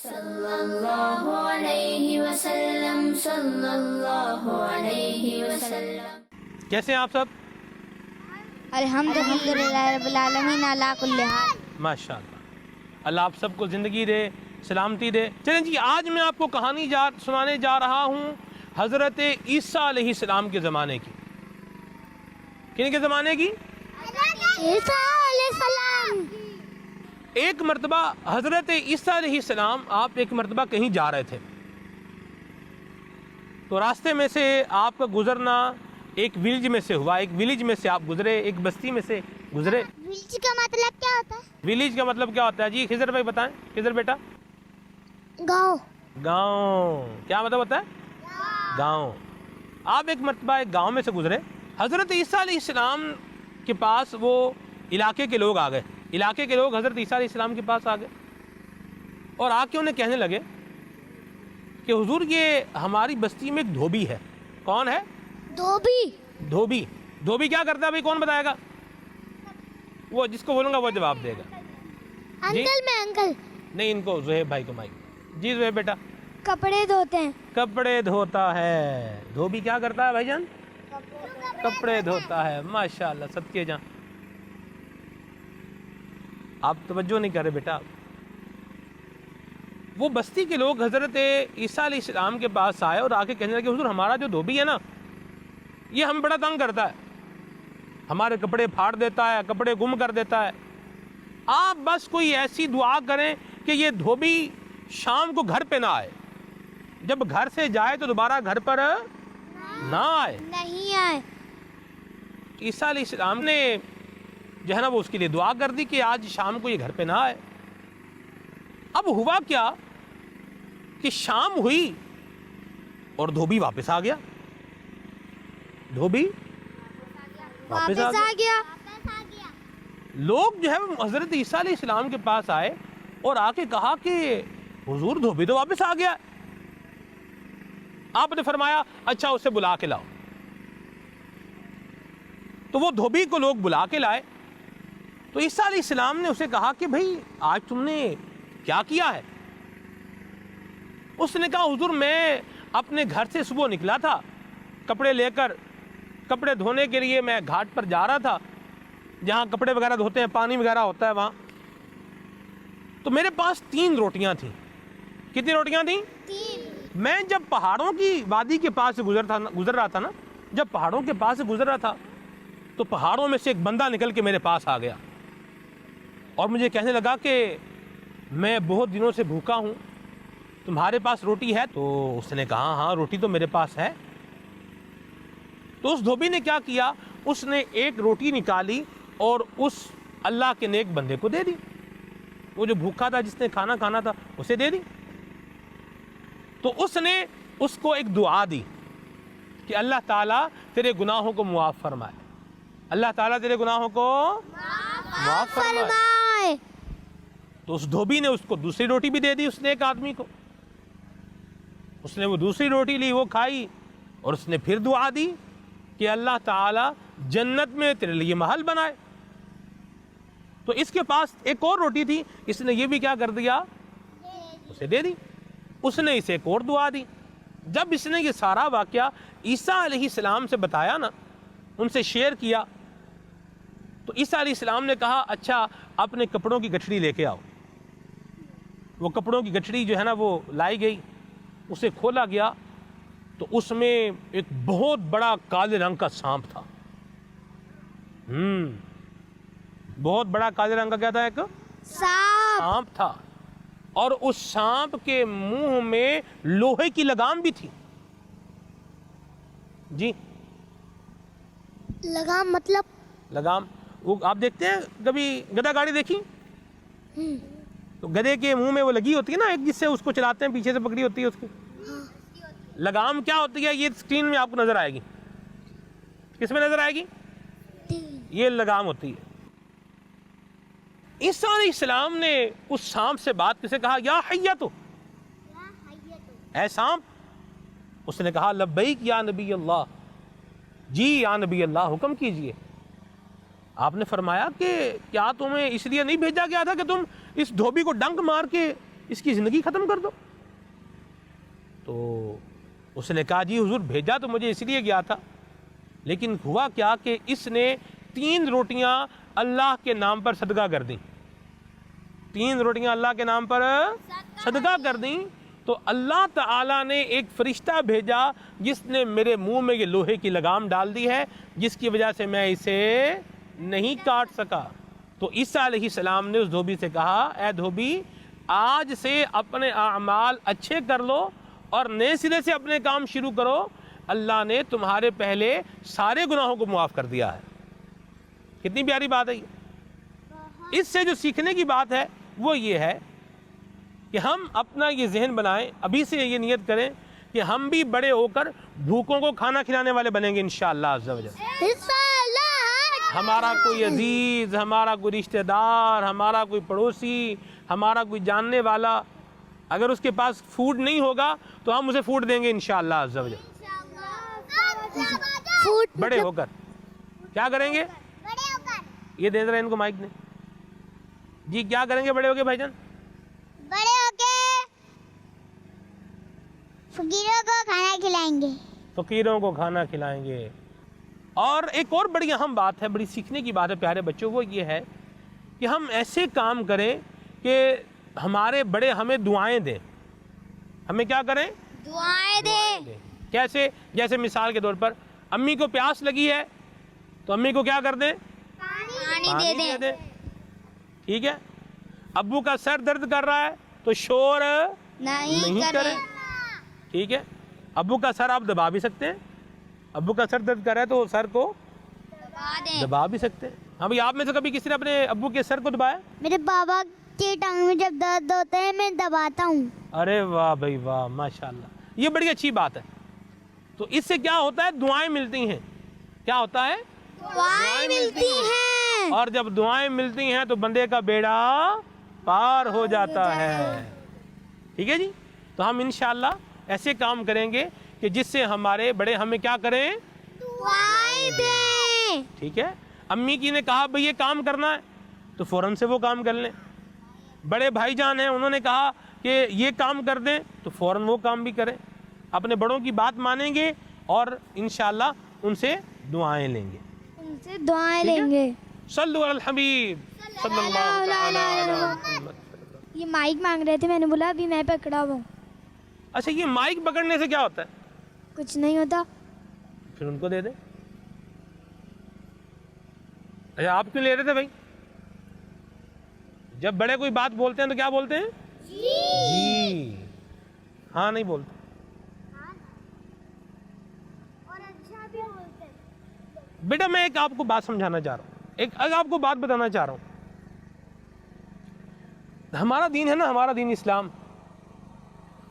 صلی اللہ علیہ وسلم صلی اللہ علیہ وسلم۔ کیسے ہیں آپ سب؟ الحمدللہ رب العالمین علی کل حال۔ ماشاء اللہ، اللہ آپ سب کو زندگی دے، سلامتی دے۔ چلیں جی، آج میں آپ کو کہانی سنانے جا رہا ہوں حضرت عیسیٰ علیہ السلام کے زمانے کی۔ کن کے زمانے کی؟ عیسیٰ علیہ السلام۔ ایک مرتبہ حضرت عیسیٰ علیہ السلام آپ ایک مرتبہ کہیں جا رہے تھے، تو راستے میں سے آپ کا گزرنا ایک ویلیج میں سے ہوا، ایک ویلیج میں سے آپ گزرے، ایک بستی میں سے گزرے۔ ویلیج کا مطلب کیا ہوتا ہے؟ ویلیج کا مطلب کیا ہوتا ہے جی؟ خضر بھائی بتائیں، خضر بیٹا۔ گاؤں۔ گاؤں کیا مطلب ہوتا ہے؟ گاؤں۔ آپ ایک مرتبہ ایک گاؤں میں سے گزرے، حضرت عیسیٰ علیہ السلام کے پاس وہ علاقے کے لوگ آ گئے، علاقے کے لوگ حضرت عیسیٰ علیہ السلام کے پاس آ گئے اور آ کے انہیں کہنے لگے کہ حضور یہ ہماری بستی میں ایک دھوبی ہے۔ کون ہے؟ دھوبی۔ دھوبی۔ دھوبی کیا کرتا ہے بھائی؟ کون بتائے گا؟ وہ جس کو بولوں گا وہ جواب دے گا۔ انکل میں انکل۔ نہیں، ان کو زہیب بھائی کو مائک۔ جی زہیب بیٹا۔ کپڑے دھوتے ہیں۔ کپڑے دھوتا ہے۔ دھوبی کیا کرتا ہے بھائی جان؟ کپڑے دھوتا ہے۔ ماشاءاللہ، صدقے جان۔ آپ توجہ نہیں کر رہے بیٹا۔ وہ بستی کے لوگ حضرت عیسیٰ علیہ السلام کے پاس آئے اور آ کے کہنے لگے حضور ہمارا جو دھوبی ہے نا، یہ ہم بڑا تنگ کرتا ہے، ہمارے کپڑے پھاڑ دیتا ہے، کپڑے گم کر دیتا ہے۔ آپ بس کوئی ایسی دعا کریں کہ یہ دھوبی شام کو گھر پہ نہ آئے، جب گھر سے جائے تو دوبارہ گھر پر نہ آئے۔ نہیں آئے۔ عیسیٰ علیہ السلام نے جو ہے نا وہ اس کے لیے دعا کر دی کہ آج شام کو یہ گھر پہ نہ آئے۔ اب ہوا کیا کہ شام ہوئی اور دھوبی واپس آ گیا۔ دھوبی واپس آ گیا۔ لوگ جو ہے وہ حضرت عیسیٰ علیہ السلام کے پاس آئے اور آ کے کہا کہ حضور دھوبی تو واپس آ گیا۔ آپ نے فرمایا اچھا اسے بلا کے لاؤ۔ تو وہ دھوبی کو لوگ بلا کے لائے، تو عیسیٰ علیہ السلام نے اسے کہا کہ بھائی آج تم نے کیا کیا ہے؟ اس نے کہا حضور میں اپنے گھر سے صبح نکلا تھا کپڑے لے کر، کپڑے دھونے کے لیے میں گھاٹ پر جا رہا تھا جہاں کپڑے وغیرہ دھوتے ہیں، پانی وغیرہ ہوتا ہے وہاں، تو میرے پاس 3 روٹیاں تھیں۔ کتنی روٹیاں تھیں؟ 3۔ میں جب پہاڑوں کی وادی کے پاس سے گزر رہا تھا نا، جب پہاڑوں کے پاس سے گزر رہا تھا تو پہاڑوں میں سے ایک بندہ نکل کے میرے پاس آ گیا اور مجھے کہنے لگا کہ میں بہت دنوں سے بھوکا ہوں، تمہارے پاس روٹی ہے؟ تو اس نے کہا ہاں روٹی تو میرے پاس ہے۔ تو اس دھوبی نے کیا کیا، اس نے ایک روٹی نکالی اور اس اللہ کے نیک بندے کو دے دی، وہ جو بھوکا تھا جس نے کھانا کھانا تھا اسے دے دی۔ تو اس نے اس کو ایک دعا دی کہ اللہ تعالیٰ تیرے گناہوں کو معاف فرمائے، اللہ تعالیٰ تیرے گناہوں کو معاف فرمائے۔ تو اس دھوبی نے اس کو دوسری روٹی بھی دے دی، اس نے ایک آدمی کو، اس نے وہ دوسری روٹی لی، وہ کھائی اور اس نے پھر دعا دی کہ اللہ تعالیٰ جنت میں تیرے لیے محل بنائے۔ تو اس کے پاس ایک اور روٹی تھی، اس نے یہ بھی کیا کر دیا، اسے دے دی۔ اس نے اسے ایک اور دعا دی۔ جب اس نے یہ سارا واقعہ عیسیٰ علیہ السلام سے بتایا نا، ان سے شیئر کیا، تو عیسیٰ علیہ السلام نے کہا اچھا اپنے کپڑوں کی گٹھڑی لے کے آؤ۔ وہ کپڑوں کی گٹھڑی جو ہے نا وہ لائی گئی، اسے کھولا گیا تو اس میں ایک بہت بڑا کالے رنگ کا سانپ تھا۔ بہت بڑا کالے رنگ کا کیا تھا؟ ایک سانپ تھا، اور اس سانپ کے منہ میں لوہے کی لگام بھی تھی۔ جی لگام مطلب؟ لگام وہ آپ دیکھتے ہیں کبھی گدھا گاڑی دیکھی؟ تو گدھے کے منہ میں وہ لگی ہوتی ہے نا ایک، جس سے اس کو چلاتے ہیں، پیچھے سے پکڑی ہوتی ہے اس کی۔ لگام کیا ہوتی ہے یہ اسکرین میں آپ کو نظر آئے گی، کس میں نظر آئے گی؟ یہ لگام ہوتی ہے۔ عیسیٰ علیہ السلام نے اس سانپ سے بات کسے کہا، یا حیتو، اے سانپ۔ اس نے کہا لبیک یا نبی اللہ، جی یا نبی اللہ حکم کیجئے۔ آپ نے فرمایا کہ کیا تمہیں اس لیے نہیں بھیجا گیا تھا کہ تم اس دھوبی کو ڈنک مار کے اس کی زندگی ختم کر دو. تو اس نے کہا جی حضور بھیجا تو مجھے اس لیے گیا تھا, لیکن ہوا کیا کہ اس نے 3 روٹیاں اللہ کے نام پر صدقہ کر دیں. 3 روٹیاں اللہ کے نام پر صدقہ کر دیں, تو اللہ تعالیٰ نے ایک فرشتہ بھیجا جس نے میرے منہ میں یہ لوہے کی لگام ڈال دی ہے, جس کی وجہ سے میں اسے نہیں کاٹ سکا. تو عیسیٰ علیہ السلام نے اس دھوبی سے کہا, اے دھوبی آج سے اپنے اعمال اچھے کر لو اور نئے سرے سے اپنے کام شروع کرو, اللہ نے تمہارے پہلے سارے گناہوں کو معاف کر دیا ہے. کتنی پیاری بات ہے یہ. اس سے جو سیکھنے کی بات ہے وہ یہ ہے کہ ہم اپنا یہ ذہن بنائیں, ابھی سے یہ نیت کریں کہ ہم بھی بڑے ہو کر بھوکوں کو کھانا کھلانے والے بنیں گے انشاءاللہ عز و جل. ہمارا کوئی عزیز, ہمارا کوئی رشتہ دار, ہمارا کوئی پڑوسی, ہمارا کوئی جاننے والا, اگر اس کے پاس فوڈ نہیں ہوگا تو ہم اسے فوڈ دیں گے انشاءاللہ عز و جل. بڑے ہو کر کیا کریں گے؟ یہ دے رہے ہیں ان کو مائک نے جی, کیا کریں گے بڑے ہو کے بھائی جان؟ بڑے ہو کے فقیروں کو کھانا کھلائیں گے. فقیروں کو کھانا کھلائیں گے. اور ایک اور بڑی اہم بات ہے, بڑی سیکھنے کی بات ہے پیارے بچوں, وہ یہ ہے کہ ہم ایسے کام کریں کہ ہمارے بڑے ہمیں دعائیں دیں. ہمیں کیا کریں؟ دعائیں دیں. کیسے؟ جیسے مثال کے طور پر امی کو پیاس لگی ہے تو امی کو کیا کر دیں؟ پانی دے دیں. ٹھیک ہے. ابو کا سر درد کر رہا ہے تو شور نہیں کریں. ٹھیک ہے. ابو کا سر آپ دبا بھی سکتے ہیں, ابو کا سر درد کر رہا ہے تو سر کو دبا بھی سکتے ہیں. ہاں بھائی, آپ میں سے کبھی کسی نے اپنے ابو کے سر کو دبایا؟ میرے بابا کی ٹانگ میں جب درد ہوتا ہے میں دباتا ہوں. ارے واہ بھائی واہ, ماشاءاللہ, یہ بڑی اچھی بات ہے. تو اس سے کیا ہوتا ہے؟ دعائیں ملتی ہیں. کیا ہوتا ہے؟ دعائیں ملتی ہیں. اور جب دعائیں ملتی ہیں تو بندے کا بیڑا پار ہو جاتا ہے. ٹھیک ہے جی. تو ہم انشاءاللہ ایسے کام کریں گے کہ جس سے ہمارے بڑے ہمیں کیا کریں؟ دعائیں دیں. ٹھیک ہے. امی کی نے کہا بھئی یہ کام کرنا ہے تو فوراً سے وہ کام کر لیں. بڑے بھائی جان ہیں, انہوں نے کہا کہ یہ کام کر دیں تو فوراً وہ کام بھی کریں. اپنے بڑوں کی بات مانیں گے اور انشاءاللہ ان سے دعائیں لیں گے. ان سے دعائیں لیں گے. صلو علی الحبیب صلی اللہ تعالی علی محمد. یہ مائک مانگ رہے تھے, میں نے بولا ابھی میں پکڑا ہوا ہوں. اچھا, یہ مائک پکڑنے سے کیا ہوتا ہے؟ کچھ نہیں ہوتا. پھر ان کو دے دیں. اچھا, آپ کیوں لے رہے تھے بھائی؟ جب بڑے کوئی بات بولتے ہیں تو کیا بولتے ہیں؟ جی. ہاں نہیں بولتے. بیٹا میں ایک آپ کو بات سمجھانا چاہ رہا ہوں, ایک آپ کو بات بتانا چاہ رہا ہوں. ہمارا دین ہے نا, ہمارا دین اسلام,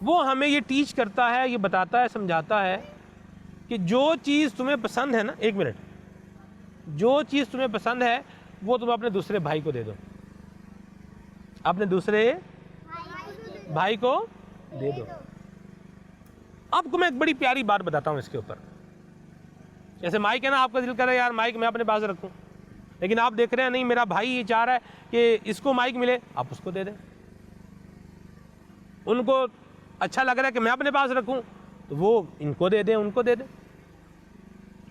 وہ ہمیں یہ ٹیچ کرتا ہے, یہ بتاتا ہے, سمجھاتا ہے کہ جو چیز تمہیں پسند ہے نا, ایک منٹ, جو چیز تمہیں پسند ہے وہ تم اپنے دوسرے بھائی کو دے دو, اپنے دوسرے بھائی کو دے دو. آپ کو میں ایک بڑی پیاری بات بتاتا ہوں اس کے اوپر. جیسے مائک ہے نا, آپ کا دل کر رہا ہے یار مائک میں اپنے پاس رکھوں, لیکن آپ دیکھ رہے ہیں نہیں میرا بھائی یہ چاہ رہا ہے کہ اس کو مائک ملے, آپ اس کو دے دیں. ان کو اچھا لگ رہا ہے کہ میں اپنے پاس رکھوں تو وہ ان کو دے دیں, ان کو دے دیں.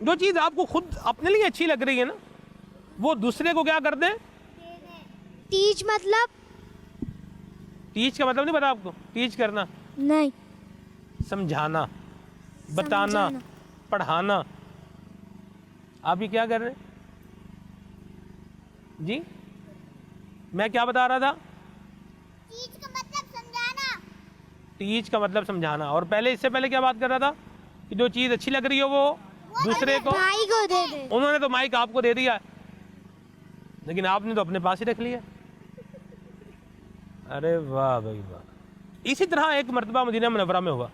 جو چیز آپ کو خود اپنے لیے اچھی لگ رہی ہے نا وہ دوسرے کو کیا کر دیں؟ ٹیچ مطلب؟ ٹیچ کا مطلب نہیں پتا آپ کو؟ ٹیچ کرنا نہیں, سمجھانا, بتانا, پڑھانا. آپ یہ کیا کر رہے ہیں جی؟ میں کیا بتا رہا تھا؟ ٹیچ کا مطلب سمجھانا. ٹیچ کا مطلب سمجھانا. اور پہلے اس سے پہلے کیا بات کر رہا تھا کہ جو چیز اچھی لگ رہی ہو وہ دوسرے کو, بھائی کو دے دے. انہوں نے تو مائک آپ کو دے دیا لیکن آپ نے تو اپنے پاس ہی رکھ لیا. ارے واہ بھائی واہ. اسی طرح ایک مرتبہ مدینہ منورہ میں ہوا.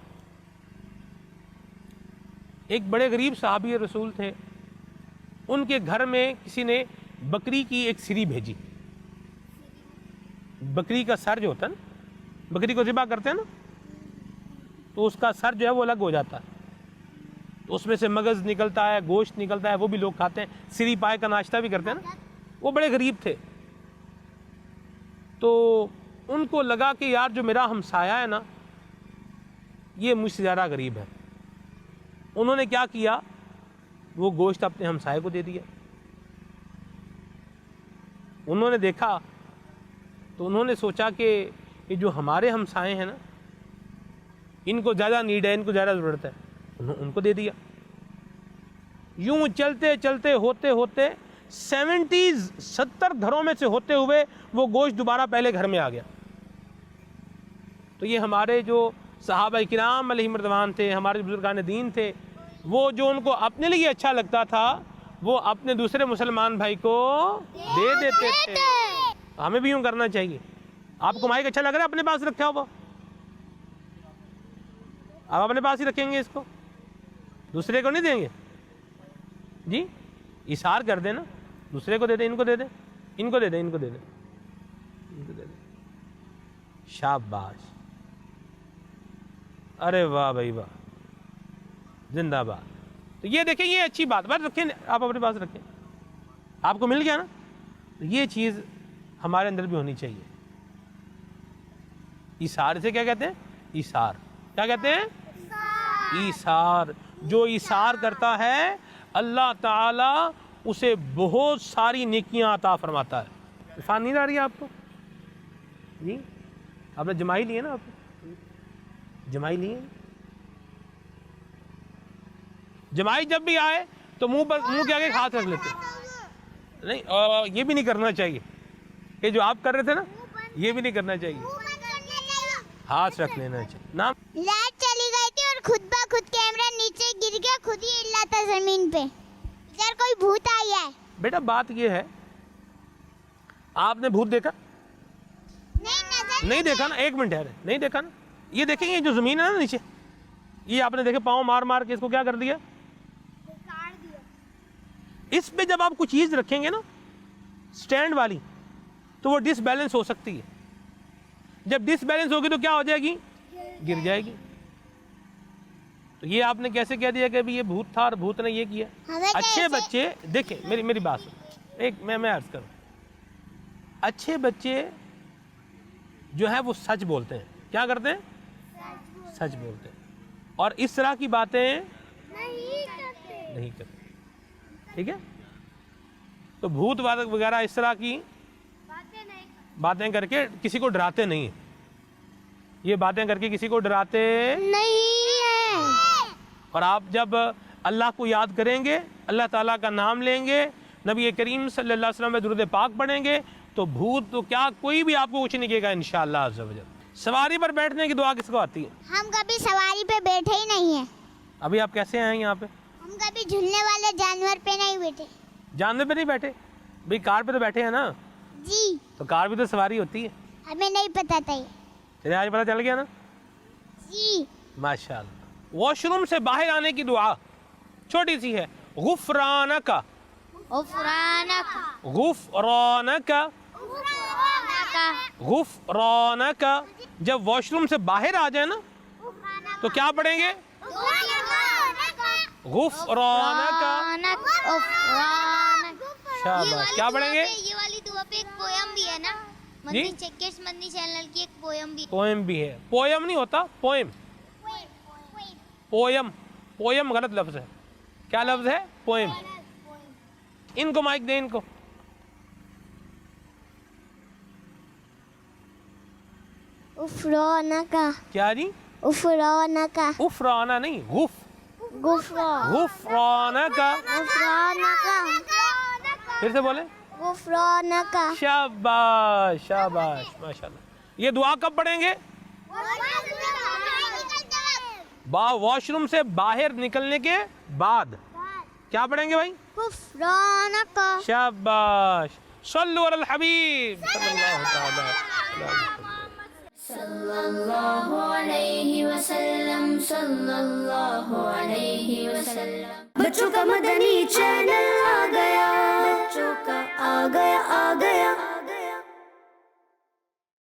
ایک بڑے غریب صحابی رسول تھے, ان کے گھر میں کسی نے بکری کی ایک سری بھیجی. بکری کا سر جو ہوتا ہے نا, بکری کو ذبح کرتے ہیں نا, تو اس کا سر جو ہے وہ الگ ہو جاتا ہے, تو اس میں سے مغز نکلتا ہے, گوشت نکلتا ہے, وہ بھی لوگ کھاتے ہیں. سری پائے کا ناشتہ بھی کرتے ہیں نا. وہ بڑے غریب تھے. تو ان کو لگا کہ یار جو میرا ہمسایہ ہے نا یہ مجھ سے زیادہ غریب ہے. انہوں نے کیا کیا, وہ گوشت اپنے ہمسائے کو دے دیا. انہوں نے دیکھا تو انہوں نے سوچا کہ یہ جو ہمارے ہمسائے ہیں نا ان کو زیادہ نیڈ ہے, ان کو زیادہ ضرورت ہے, ان کو دے دیا. یوں چلتے چلتے ہوتے ہوتے 70 گھروں میں سے ہوتے ہوئے وہ گوشت دوبارہ پہلے گھر میں آ گیا. تو یہ ہمارے جو صحابہ کرام علیہم رضوان تھے, ہمارے بزرگان دین تھے, وہ جو ان کو اپنے لیے اچھا لگتا تھا وہ اپنے دوسرے مسلمان بھائی کو دے دیتے تھے. ہمیں بھی یوں کرنا چاہیے. آپ کو مائک اچھا لگ رہا ہے اپنے پاس رکھا ہوا, آپ اپنے پاس ہی رکھیں گے, اس کو دوسرے کو نہیں دیں گے جی. اثار کر دیں نا, دوسرے کو دے دیں, ان کو دے دیں, ان کو دے دیں, ان کو دے دیں, ان کو دے دیں. شاباش, ارے واہ بھائی واہ, زندہ باد. تو یہ دیکھیں یہ اچھی بات, بس رکھیں آپ اپنے پاس رکھیں. آپ کو مل گیا نا, یہ چیز ہمارے اندر بھی ہونی چاہیے. ایثار سے کیا کہتے ہیں, ایثار, کیا کہتے ہیں, ایثار. جو ایثار کرتا ہے اللہ تعالیٰ اسے بہت ساری نیکیاں عطا فرماتا ہے. عرفان نہیں آ رہی ہے آپ کو جی؟ آپ نے جمائی لیے نا, آپ جمائی لیے. جمائی جب بھی آئے تو منہ کے آگے ہاتھ رکھ لیتے نہیں, اور یہ بھی نہیں کرنا چاہیے. یہ جو آپ کر رہے تھے نا یہ بھی نہیں کرنا چاہیے, ہاتھ رکھ لینا چاہیے. نام لائٹ چلی گئی تھی اور خود بخود کیمرہ نیچے گر گیا, خود ہی ہلا تھا زمین پہ. ادھر کوئی بھوت آیا ہے. بیٹا بات یہ ہے, آپ نے بھوت دیکھا نہیں دیکھا نا, ایک منٹ ہے, نہیں دیکھا نا. یہ دیکھیں یہ جو زمین ہے نا نیچے, یہ آپ نے دیکھے پاؤں مار مار کے اس کو کیا کر دیا, اس پہ جب آپ کچھ چیز رکھیں گے نا سٹینڈ والی تو وہ ڈس بیلنس ہو سکتی ہے. جب ڈس بیلنس ہوگی تو کیا ہو جائے گی, گر جائے گی. تو یہ آپ نے کیسے کہہ دیا کہ ابھی یہ بھوت تھا اور بھوت نے یہ کیا. اچھے بچے دیکھیں, میری بات سن, ایک میں عرض کروں, اچھے بچے جو ہے وہ سچ بولتے ہیں. کیا کرتے ہیں, سچ بولتے ہیں, اور اس طرح کی باتیں نہیں کرتے. ٹھیک ہے, تو بھوت وغیرہ اس طرح کی باتیں کر کے کسی کو ڈراتے نہیں. یہ باتیں کر کے کسی کو ڈراتے نہیں ہے. اور آپ جب اللہ کو یاد کریں گے, اللہ تعالیٰ کا نام لیں گے, نبی کریم صلی اللہ علیہ وسلم میں درود پاک پڑھیں گے, تو بھوت تو کیا کوئی بھی آپ کو کچھ نہیں کہے گا انشاءاللہ عز و جل. سواری پر بیٹھنے کی دعا کس کو آتی ہے؟ ہم کبھی سواری پہ بیٹھے ہی نہیں ہیں. ابھی آپ کیسے آئے یہاں پہ؟ ہم کبھی جھولنے والے جانور پہ نہیں بیٹھے. جانور پہ نہیں بیٹھے بھئی, کار پہ تو بیٹھے ہیں نا. جی, تو کار بھی تو سواری ہوتی ہے. ہمیں نہیں پتا تھا یہ. چلے آج پتہ چل گیا نا. جی, ماشاءاللہ. واش روم سے باہر آنے کی دعا چھوٹی سی ہے, غفرانک, غفرانک, غفرانک, غفرانک. جب واش روم سے باہر آ جائے نا تو کیا پڑھیں گے, غفرانک. شاباش, کیا پڑھیں گے؟ یہ والی دعا پہ ایک پویم بھی ہے نا, مدنی چیکرز مدنی چینل کی ایک پویم بھی. پویم بھی ہے. پویم نہیں ہوتا, پویم. پویم, پویم غلط لفظ ہے. کیا لفظ ہے, پویم. ان کو مائک دیں, ان کو. غفرانک, کیا جی, غفرانک, غفرانہ نہیں, غفرانک. غفرانک, پھر سے بولیں, غفرانک. شاباش شاباش, ماشاءاللہ. یہ دعا کب پڑھیں گے؟ واش روم سے باہر نکلنے کے بعد. کیا پڑھیں گے بھائی؟ غفرانک. شاباش. صلوا علی الحبیب صلی اللہ تعالی صلی اللہ علیہ وسلم, صلی اللہ علیہ وسلم. بچوں کا مدنی چینل آ گیا, بچوں کا آ گیا.